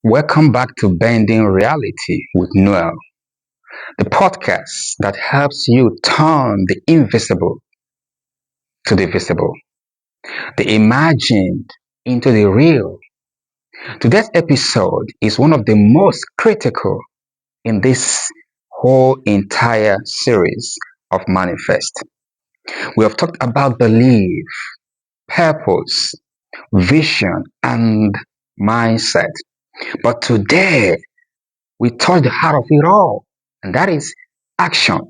Welcome back to Bending Reality with Noel, the podcast that helps you turn the invisible to the visible, the imagined into the real. Today's episode is one of the most critical in this whole entire series of Manifest. We have talked about belief, purpose, vision, and mindset. But today, we touch the heart of it all, and that is action,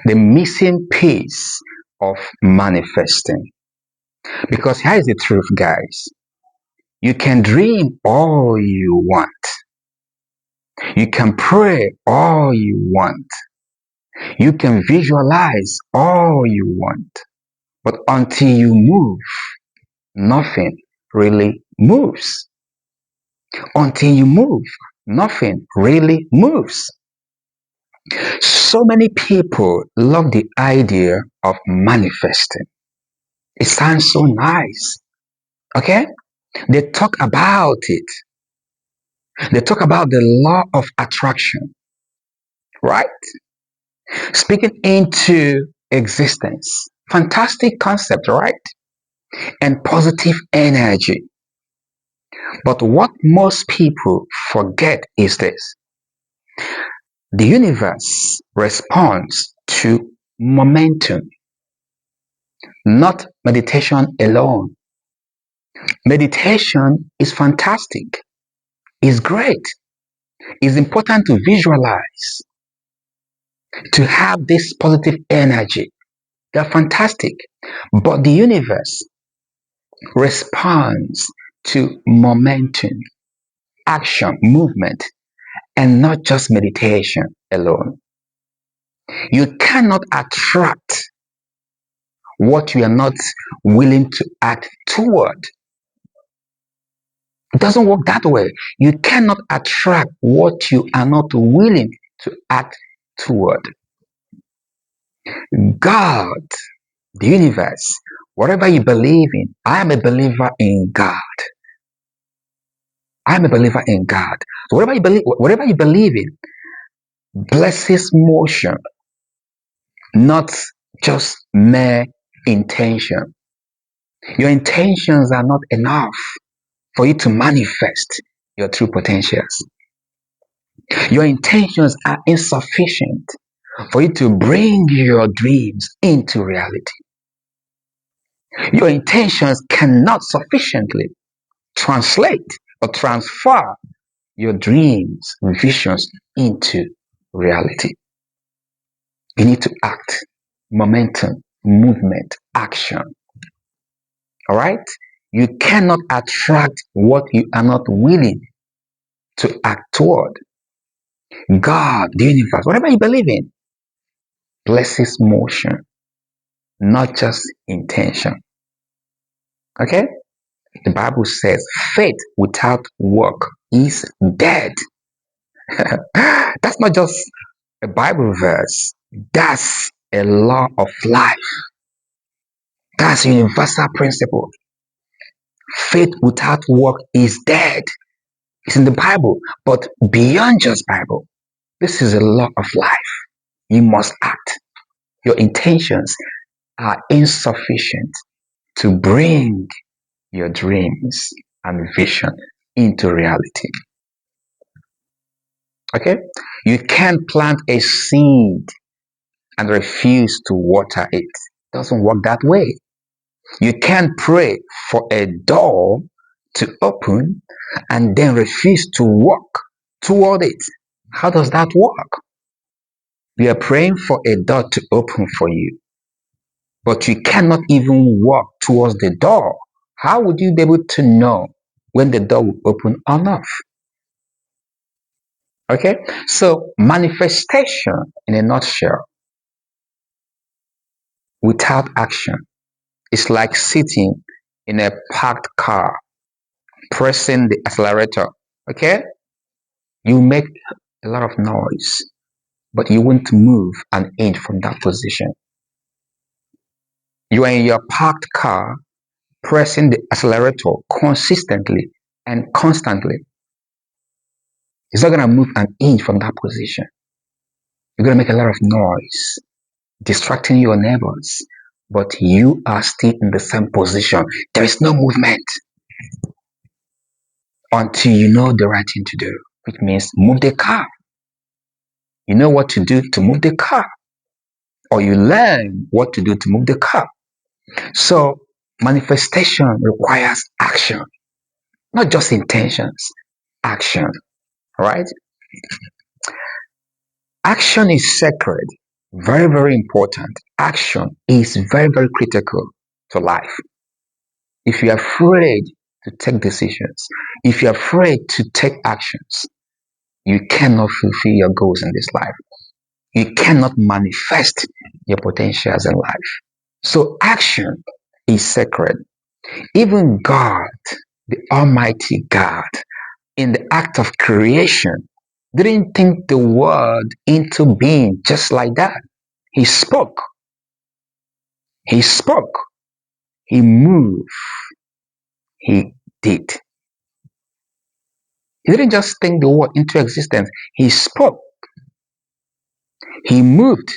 the missing piece of manifesting. Because here is the truth, guys. You can dream all you want. You can pray all you want. You can visualize all you want. But until you move, nothing really moves. Until you move, nothing really moves. So many people love the idea of manifesting. It sounds so nice. Okay? They talk about it. They talk about the law of attraction, right? Speaking into existence. Fantastic concept, right? And positive energy. But what most people forget is this: the universe responds to momentum, not meditation alone. Meditation is fantastic, it's great, it's important to visualize, to have this positive energy. They're fantastic. But the universe responds to momentum, action, movement, and not just meditation alone. You cannot attract what you are not willing to act toward. It doesn't work that way. You cannot attract what you are not willing to act toward. God, the universe, whatever you believe in, I am a believer in God. I am a believer in God. So whatever you believe in, blesses motion, not just mere intention. Your intentions are not enough for you to manifest your true potentials. Your intentions are insufficient for you to bring your dreams into reality. Your intentions cannot sufficiently translate or transfer your dreams, visions into reality. You need to act, momentum, movement, action. All right? You cannot attract what you are not willing to act toward. God, the universe, whatever you believe in, blesses motion, not just intention. Okay? The Bible says faith without work is dead. That's not just a Bible verse, that's a law of life. That's a universal principle. Faith without work is dead. It's in the Bible, but beyond just Bible, this is a law of life. You must act. Your intentions are insufficient to bring your dreams and vision into reality. Okay? You can't plant a seed and refuse to water it. It doesn't work that way. You can't pray for a door to open and then refuse to walk toward it. How does that work? You are praying for a door to open for you, but you cannot even walk towards the door. How would you be able to know when the door will open or not? Okay, so manifestation in a nutshell without action is like sitting in a parked car, pressing the accelerator. Okay, you make a lot of noise, but you won't move an inch from that position. You are in your parked car, pressing the accelerator consistently and constantly. It's not going to move an inch from that position. You're going to make a lot of noise, distracting your neighbors, but you are still in the same position. There is no movement until you know the right thing to do, which means move the car. You know what to do to move the car, or you learn what to do to move the car. So manifestation requires action, not just intentions, action, right? Action is sacred, very, very important. Action is very, very critical to life. If you're afraid to take decisions, if you're afraid to take actions, you cannot fulfill your goals in this life. You cannot manifest your potentials in life. So action is sacred. Even God, the Almighty God, in the act of creation, didn't think the world into being just like that. He spoke. He spoke. He moved. He did. He didn't just think the world into existence. He spoke. He moved.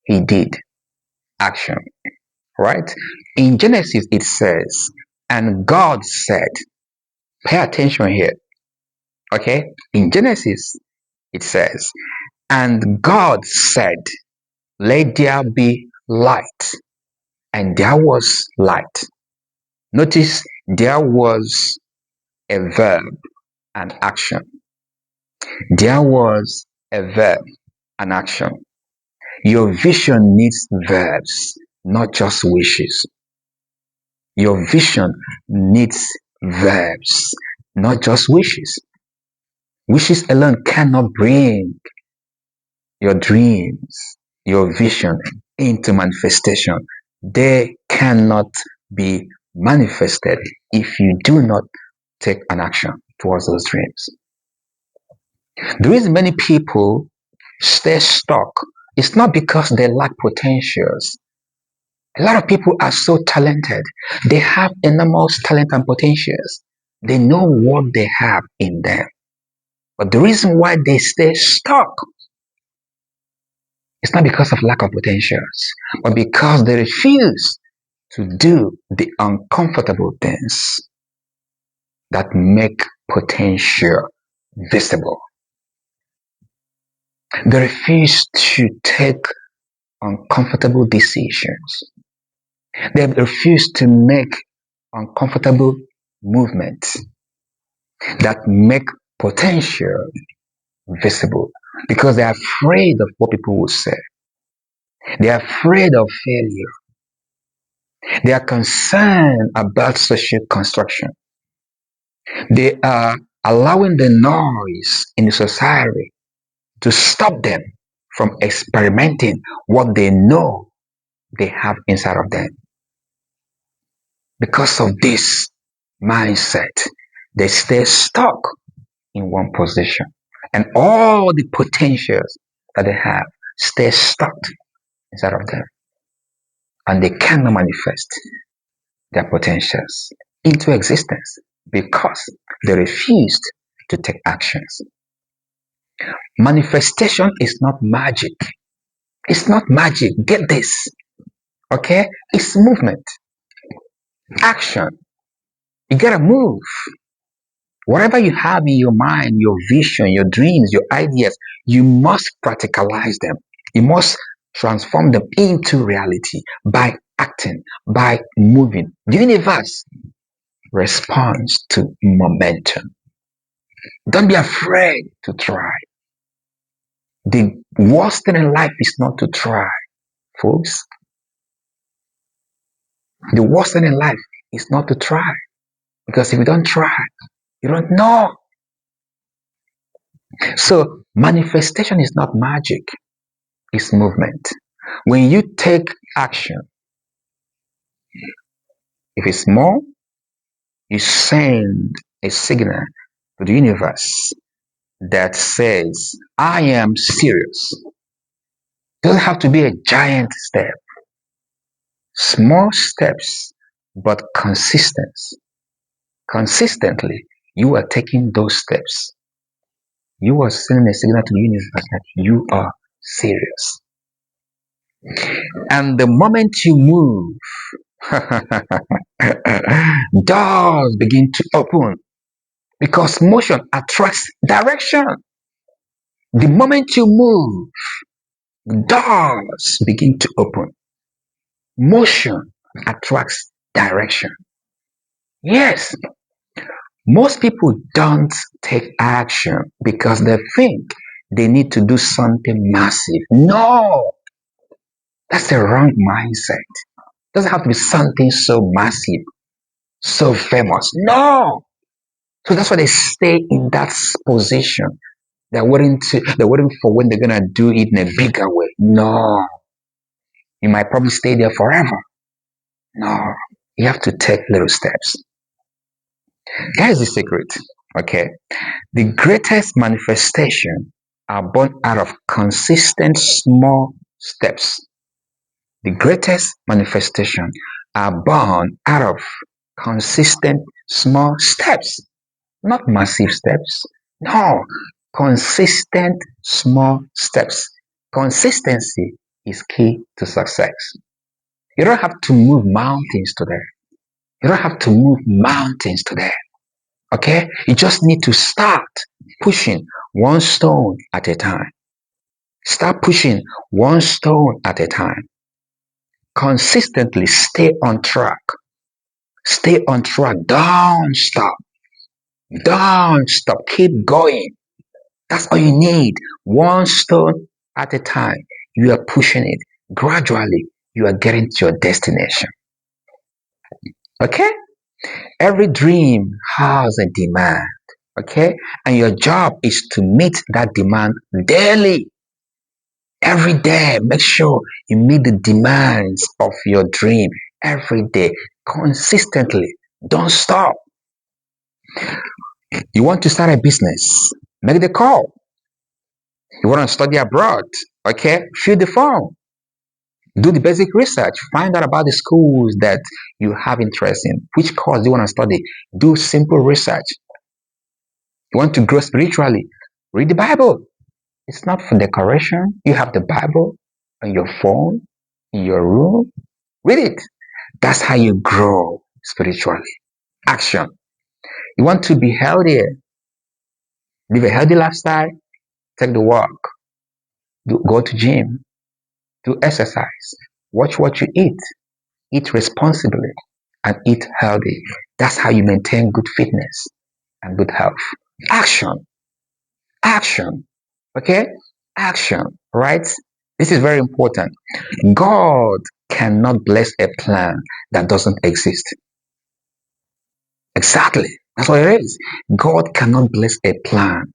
He did. Action. Right? In Genesis, it says, and God said, pay attention here. Okay? In Genesis, it says, and God said, let there be light. And there was light. Notice there was a verb and action. There was a verb and action. Your vision needs verbs, not just wishes. Your vision needs verbs, not just wishes. Wishes alone cannot bring your dreams, your vision into manifestation. They cannot be manifested if you do not take an action towards those dreams. The reason many people stay stuck is not because they lack potentials. A lot of people are so talented. They have enormous talent and potentials. They know what they have in them. But the reason why they stay stuck is not because of lack of potentials, but because they refuse to do the uncomfortable things that make potential visible. They refuse to take uncomfortable decisions. They refuse to make uncomfortable movements that make potential visible because they're afraid of what people will say. They're afraid of failure. They are concerned about social construction. They are allowing the noise in the society to stop them from experimenting what they know they have inside of them. Because of this mindset, they stay stuck in one position. And all the potentials that they have stay stuck inside of them. And they cannot manifest their potentials into existence because they refused to take actions. Manifestation is not magic. It's not magic. Get this. Okay? It's movement. Action. You gotta move. Whatever you have in your mind, your vision, your dreams, your ideas, you must practicalize them. You must transform them into reality by acting, by moving. The universe responds to momentum. Don't be afraid to try. The worst thing in life is not to try, folks. The worst thing in life is not to try. Because if you don't try, you don't know. So manifestation is not magic, it's movement. When you take action, if it's small, you send a signal to the universe that says, I am serious. It doesn't have to be a giant step. Small steps, but consistent. Consistently, you are taking those steps. You are sending a signal to the universe that you are serious. And the moment you move, doors begin to open because motion attracts direction. The moment you move, doors begin to open. Motion attracts direction. Yes, most people don't take action because they think they need to do something massive. No, that's the wrong mindset. It doesn't have to be something so massive, so famous. No. So that's why they stay in that position. They're waiting for when they're gonna do it in a bigger way. No. You might probably stay there forever. No. You have to take little steps. Here's the secret. Okay. The greatest manifestation are born out of consistent small steps. The greatest manifestation are born out of consistent small steps, not massive steps. No, consistent small steps. Consistency is key to success. You don't have to move mountains today. You don't have to move mountains today. Okay? You just need to start pushing one stone at a time. Start pushing one stone at a time. Consistently stay on track. Stay on track. Don't stop. Don't stop. Keep going. That's all you need. One stone at a time. You are pushing it. Gradually, you are getting to your destination. Okay? Every dream has a demand. Okay? And your job is to meet that demand daily. Every day, make sure you meet the demands of your dream every day, consistently. Don't stop. You want to start a business, make the call. You want to study abroad, okay? Fill the form. Do the basic research. Find out about the schools that you have interest in. Which course do you want to study? Do simple research. You want to grow spiritually? Read the Bible. It's not for decoration. You have the Bible on your phone, in your room. Read it. That's how you grow spiritually. Action. You want to be healthier, live a healthy lifestyle, take the walk, go to gym, do exercise, watch what you eat responsibly, and eat healthy. That's how you maintain good fitness and good health. Action. Action. Okay? Action. Right? This is very important. God cannot bless a plan that doesn't exist. Exactly. That's what it is. God cannot bless a plan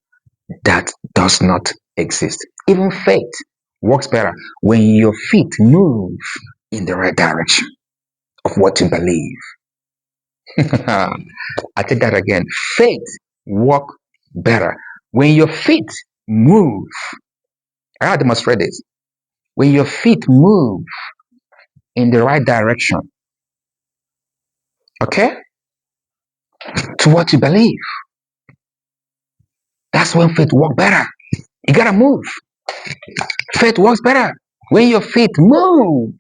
that does not exist. Even faith works better when your feet move in the right direction of what you believe. I take that again. Faith works better when your feet move. I demonstrate this. When your feet move in the right direction, okay, to what you believe, that's when faith works better. You gotta move. Faith works better when your feet move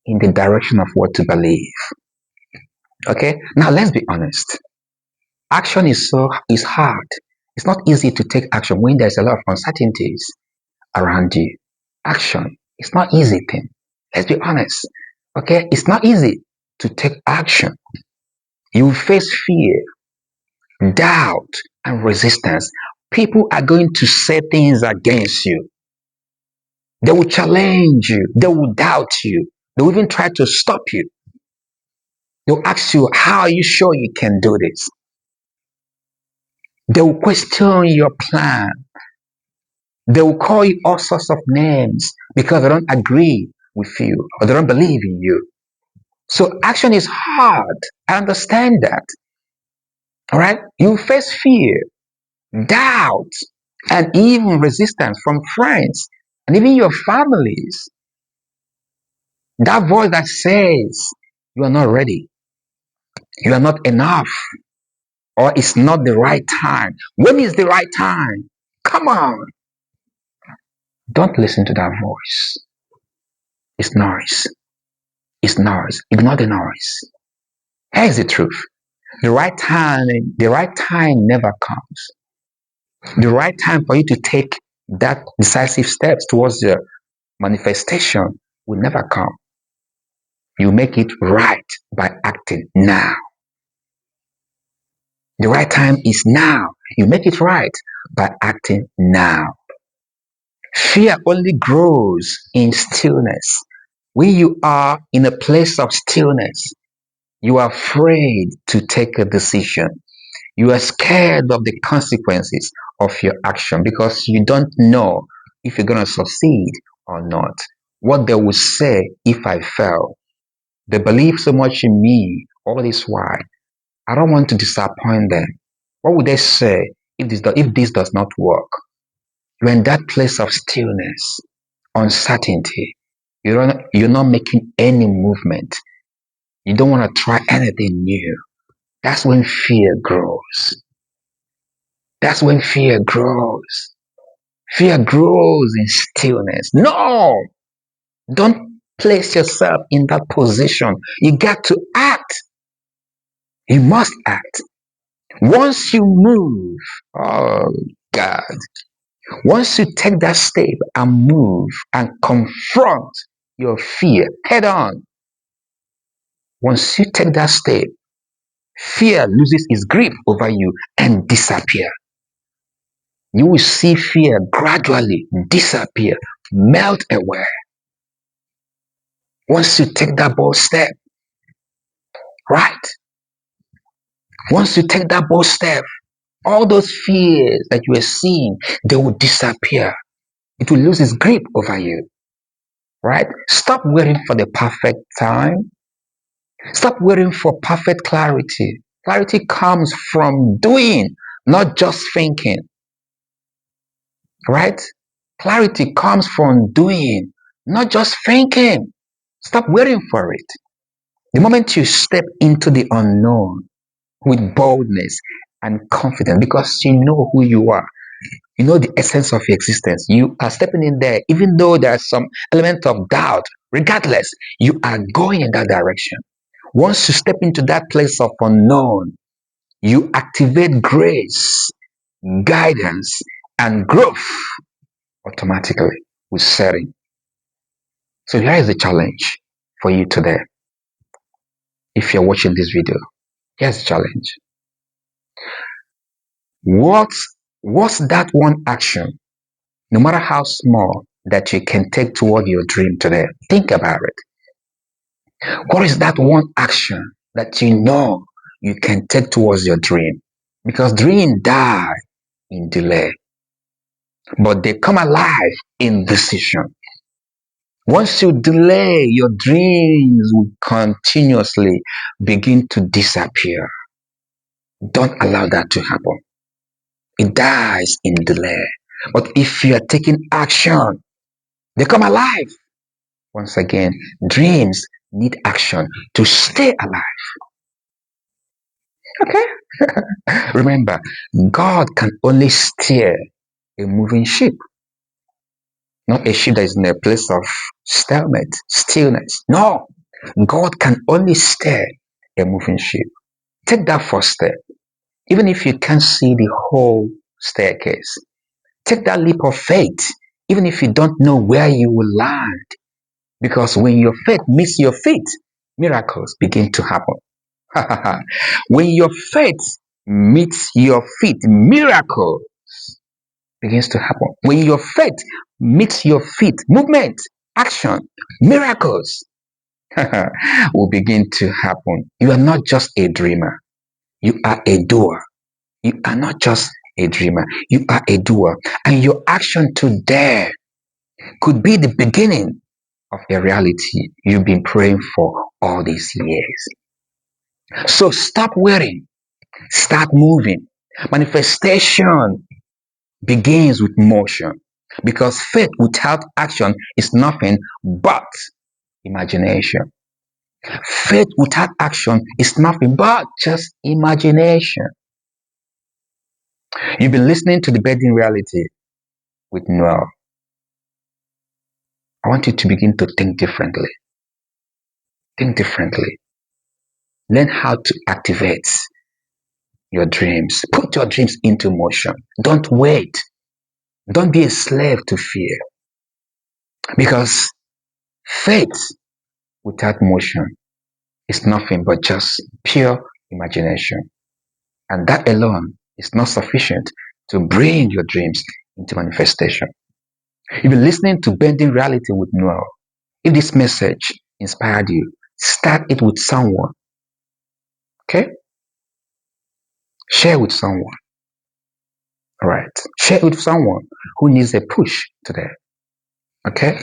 in the direction of what to believe. Okay, now let's be honest. Action is hard. It's not easy to take action when there's a lot of uncertainties around you. Action is not easy thing. Let's be honest. Okay, it's not easy to take action. You face fear, doubt, and resistance. People are going to say things against you. They will challenge you. They will doubt you. They will even try to stop you. They'll ask you, how are you sure you can do this? They will question your plan. They will call you all sorts of names because they don't agree with you or they don't believe in you. So action is hard. I understand that. All right? You face fear, doubt, and even resistance from friends and even your families. That voice that says you are not ready, you are not enough, or it's not the right time. When is the right time? Come on. Don't listen to that voice. It's noise. It's noise. Ignore the noise. Here's the truth. The right time never comes. The right time for you to take that decisive steps towards the manifestation will never come. You make it right by acting now. The right time is now. You make it right by acting now. Fear only grows in stillness. When you are in a place of stillness, you are afraid to take a decision. You are scared of the consequences of your action because you don't know if you're going to succeed or not. What they will say if I fail. They believe so much in me. All this why I don't want to disappoint them. What would they say if this does not work? You're in that place of stillness, uncertainty. You're not making any movement. You don't want to try anything new. That's when fear grows. That's when fear grows. Fear grows in stillness. No! Don't place yourself in that position. You got to act. You must act. Once you move, oh God, once you take that step and move and confront your fear head on, once you take that step, fear loses its grip over you and disappear. You will see fear gradually disappear, melt away. Once you take that bold step, right? Once you take that bold step, all those fears that you are seeing, they will disappear. It will lose its grip over you, right? Stop waiting for the perfect time. Stop waiting for perfect clarity. Clarity comes from doing, not just thinking, right? Clarity comes from doing, not just thinking. Stop waiting for it. The moment you step into the unknown with boldness and confidence, because you know who you are, you know the essence of your existence, you are stepping in there, even though there's some element of doubt, regardless, you are going in that direction. Once you step into that place of unknown, you activate grace, guidance, and growth automatically with setting. So here is the challenge for you today. If you're watching this video, here's the challenge. What's that one action, no matter how small, that you can take toward your dream today? Think about it. What is that one action that you know you can take towards your dream? Because dreams die in delay, but they come alive in decision. Once you delay, your dreams will continuously begin to disappear. Don't allow that to happen. It dies in delay. But if you are taking action, they come alive. Once again, dreams need action to stay alive. Okay? Remember, God can only steer a moving ship, not a ship that is in a place of stalemate, stillness. No, God can only steer a moving ship. Take that first step. Even if you can't see the whole staircase, take that leap of faith, even if you don't know where you will land. Because when your faith meets your feet, miracles begin to happen. When your faith meets your feet, miracle begins to happen. When your faith meets your feet, movement, action, miracles will begin to happen. You are not just a dreamer, you are a doer. You are not just a dreamer, you are a doer. And your action today could be the beginning of a reality you've been praying for all these years. So stop waiting, start moving. Manifestation begins with motion because faith without action is nothing but imagination. Faith without action is nothing but just imagination. You've been listening to the Bending Reality with Noel. I want you to begin to think differently. Think differently. Learn how to activate your dreams. Put your dreams into motion. Don't wait. Don't be a slave to fear. Because faith without motion is nothing but just pure imagination. And that alone is not sufficient to bring your dreams into manifestation. If you're listening to Bending Reality with Noel, if this message inspired you, start it with someone. Okay? Share with someone. All right. Share it with someone who needs a push today. Okay?